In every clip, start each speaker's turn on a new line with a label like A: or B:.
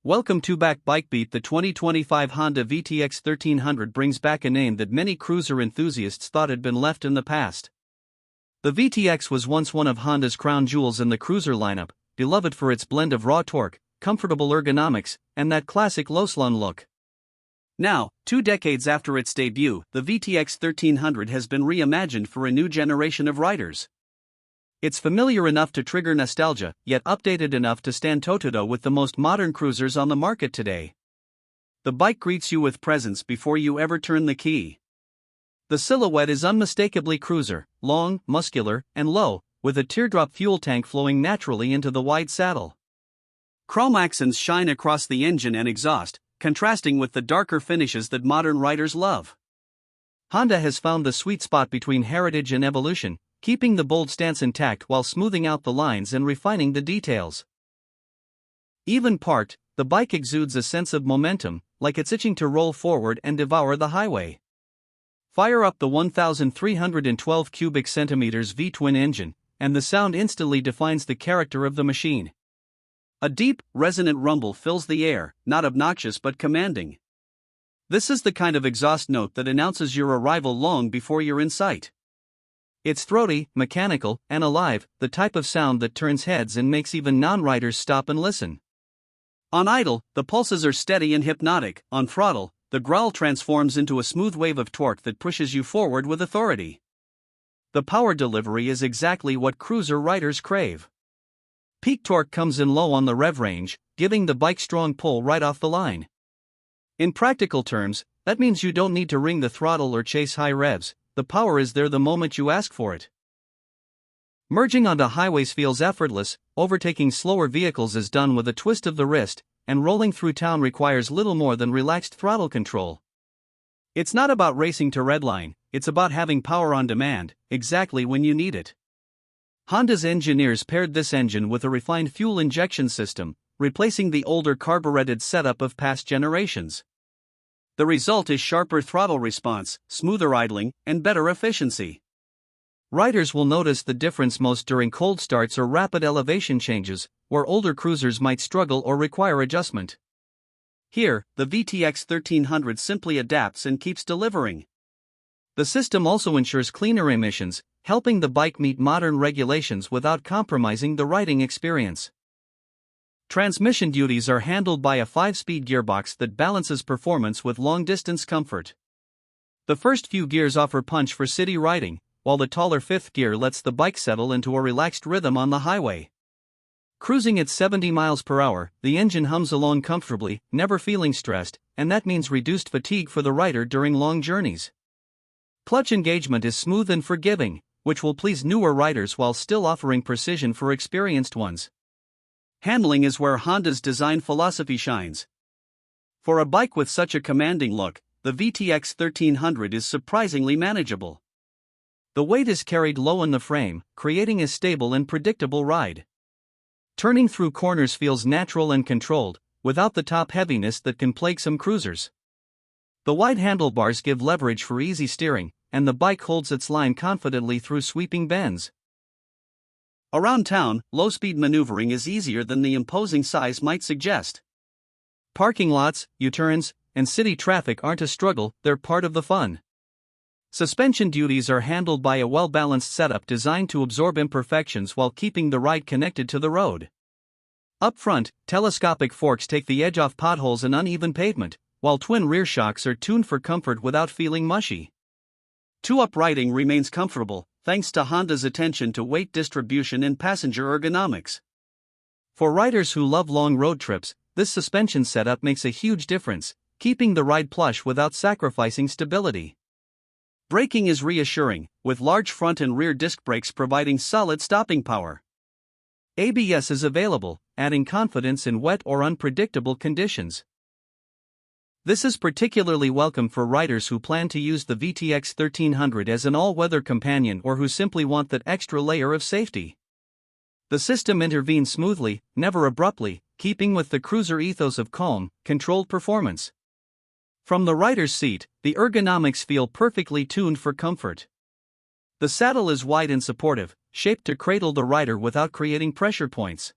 A: Welcome to BikeBeat. The 2025 Honda VTX 1300 brings back a name that many cruiser enthusiasts thought had been left in the past. The VTX was once one of Honda's crown jewels in the cruiser lineup, beloved for its blend of raw torque, comfortable ergonomics, and that classic low-slung look. Now, 2 decades after its debut, the VTX 1300 has been reimagined for a new generation of riders. It's familiar enough to trigger nostalgia, yet updated enough to stand toe-to-toe with the most modern cruisers on the market today. The bike greets you with presence before you ever turn the key. The silhouette is unmistakably cruiser, long, muscular, and low, with a teardrop fuel tank flowing naturally into the wide saddle. Chrome accents shine across the engine and exhaust, contrasting with the darker finishes that modern riders love. Honda has found the sweet spot between heritage and evolution, keeping the bold stance intact while smoothing out the lines and refining the details. Even parked, the bike exudes a sense of momentum, like it's itching to roll forward and devour the highway. Fire up the 1,312 cubic centimeters V-twin engine, and the sound instantly defines the character of the machine. A deep, resonant rumble fills the air, not obnoxious but commanding. This is the kind of exhaust note that announces your arrival long before you're in sight. It's throaty, mechanical, and alive, the type of sound that turns heads and makes even non-riders stop and listen. On idle, the pulses are steady and hypnotic. On throttle, the growl transforms into a smooth wave of torque that pushes you forward with authority. The power delivery is exactly what cruiser riders crave. Peak torque comes in low on the rev range, giving the bike strong pull right off the line. In practical terms, that means you don't need to wring the throttle or chase high revs. The power is there the moment you ask for it. Merging onto highways feels effortless, overtaking slower vehicles is done with a twist of the wrist, and rolling through town requires little more than relaxed throttle control. It's not about racing to redline, it's about having power on demand, exactly when you need it. Honda's engineers paired this engine with a refined fuel injection system, replacing the older carbureted setup of past generations. The result is sharper throttle response, smoother idling, and better efficiency. Riders will notice the difference most during cold starts or rapid elevation changes, where older cruisers might struggle or require adjustment. Here, the VTX 1300 simply adapts and keeps delivering. The system also ensures cleaner emissions, helping the bike meet modern regulations without compromising the riding experience. Transmission duties are handled by a 5-speed gearbox that balances performance with long-distance comfort. The first few gears offer punch for city riding, while the taller 5th gear lets the bike settle into a relaxed rhythm on the highway. Cruising at 70 miles per hour, the engine hums along comfortably, never feeling stressed, and that means reduced fatigue for the rider during long journeys. Clutch engagement is smooth and forgiving, which will please newer riders while still offering precision for experienced ones. Handling is where Honda's design philosophy shines. For a bike with such a commanding look, the VTX 1300 is surprisingly manageable. The weight is carried low in the frame, creating a stable and predictable ride. Turning through corners feels natural and controlled, without the top heaviness that can plague some cruisers. The wide handlebars give leverage for easy steering, and the bike holds its line confidently through sweeping bends. Around town, low-speed maneuvering is easier than the imposing size might suggest. Parking lots, U-turns, and city traffic aren't a struggle, they're part of the fun. Suspension duties are handled by a well-balanced setup designed to absorb imperfections while keeping the ride connected to the road. Up front, telescopic forks take the edge off potholes and uneven pavement, while twin rear shocks are tuned for comfort without feeling mushy. Two-up riding remains comfortable, thanks to Honda's attention to weight distribution and passenger ergonomics. For riders who love long road trips, this suspension setup makes a huge difference, keeping the ride plush without sacrificing stability. Braking is reassuring, with large front and rear disc brakes providing solid stopping power. ABS is available, adding confidence in wet or unpredictable conditions. This is particularly welcome for riders who plan to use the VTX 1300 as an all-weather companion or who simply want that extra layer of safety. The system intervenes smoothly, never abruptly, keeping with the cruiser ethos of calm, controlled performance. From the rider's seat, the ergonomics feel perfectly tuned for comfort. The saddle is wide and supportive, shaped to cradle the rider without creating pressure points.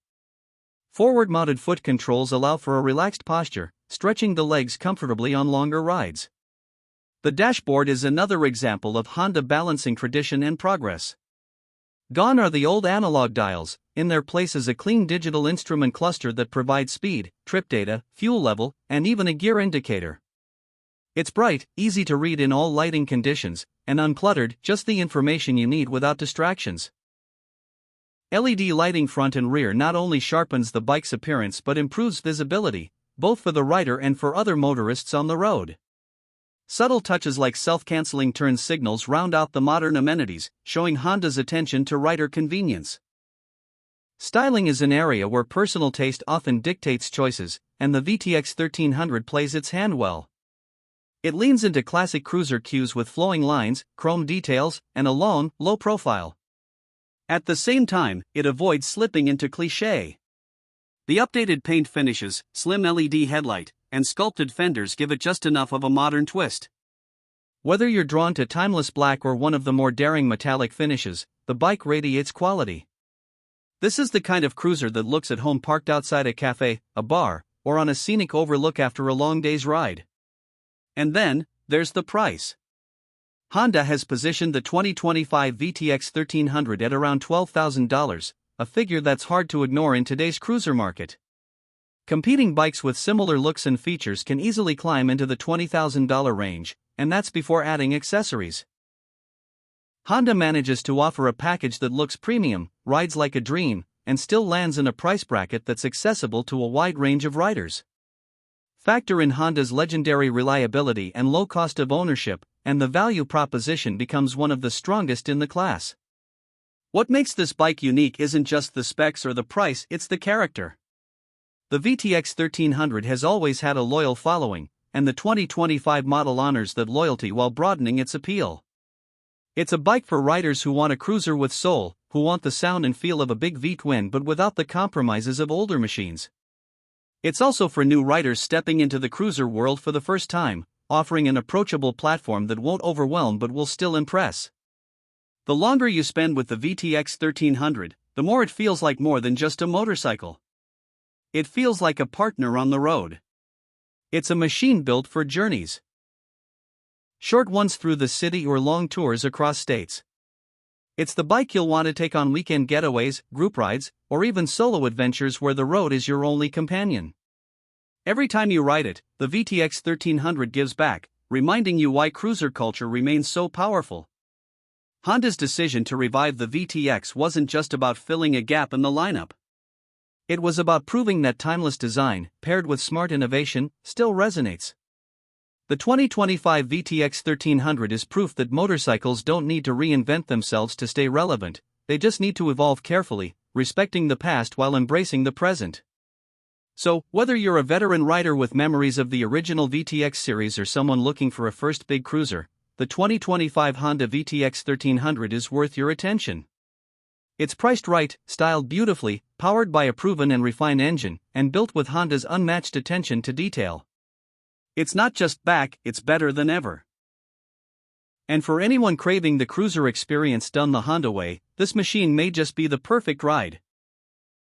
A: Forward-mounted foot controls allow for a relaxed posture, stretching the legs comfortably on longer rides. The dashboard is another example of Honda balancing tradition and progress. Gone are the old analog dials, in their place is a clean digital instrument cluster that provides speed, trip data, fuel level, and even a gear indicator. It's bright, easy to read in all lighting conditions, and uncluttered, just the information you need without distractions. LED lighting front and rear not only sharpens the bike's appearance but improves visibility, both for the rider and for other motorists on the road. Subtle touches like self-canceling turn signals round out the modern amenities, showing Honda's attention to rider convenience. Styling is an area where personal taste often dictates choices, and the VTX 1300 plays its hand well. It leans into classic cruiser cues with flowing lines, chrome details, and a long, low profile. At the same time, it avoids slipping into cliché. The updated paint finishes, slim LED headlight, and sculpted fenders give it just enough of a modern twist. Whether you're drawn to timeless black or one of the more daring metallic finishes, the bike radiates quality. This is the kind of cruiser that looks at home parked outside a cafe, a bar, or on a scenic overlook after a long day's ride. And then, there's the price. Honda has positioned the 2025 VTX 1300 at around $12,000, a figure that's hard to ignore in today's cruiser market. Competing bikes with similar looks and features can easily climb into the $20,000 range, and that's before adding accessories. Honda manages to offer a package that looks premium, rides like a dream, and still lands in a price bracket that's accessible to a wide range of riders. Factor in Honda's legendary reliability and low cost of ownership, and the value proposition becomes one of the strongest in the class. What makes this bike unique isn't just the specs or the price, it's the character. The VTX 1300 has always had a loyal following, and the 2025 model honors that loyalty while broadening its appeal. It's a bike for riders who want a cruiser with soul, who want the sound and feel of a big V-twin but without the compromises of older machines. It's also for new riders stepping into the cruiser world for the first time, offering an approachable platform that won't overwhelm but will still impress. The longer you spend with the VTX 1300, the more it feels like more than just a motorcycle. It feels like a partner on the road. It's a machine built for journeys. Short ones through the city or long tours across states. It's the bike you'll want to take on weekend getaways, group rides, or even solo adventures where the road is your only companion. Every time you ride it, the VTX 1300 gives back, reminding you why cruiser culture remains so powerful. Honda's decision to revive the VTX wasn't just about filling a gap in the lineup. It was about proving that timeless design, paired with smart innovation, still resonates. The 2025 VTX 1300 is proof that motorcycles don't need to reinvent themselves to stay relevant, they just need to evolve carefully, respecting the past while embracing the present. So, whether you're a veteran rider with memories of the original VTX series or someone looking for a first big cruiser, the 2025 Honda VTX 1300 is worth your attention. It's priced right, styled beautifully, powered by a proven and refined engine, and built with Honda's unmatched attention to detail. It's not just back, it's better than ever. And for anyone craving the cruiser experience done the Honda way, this machine may just be the perfect ride.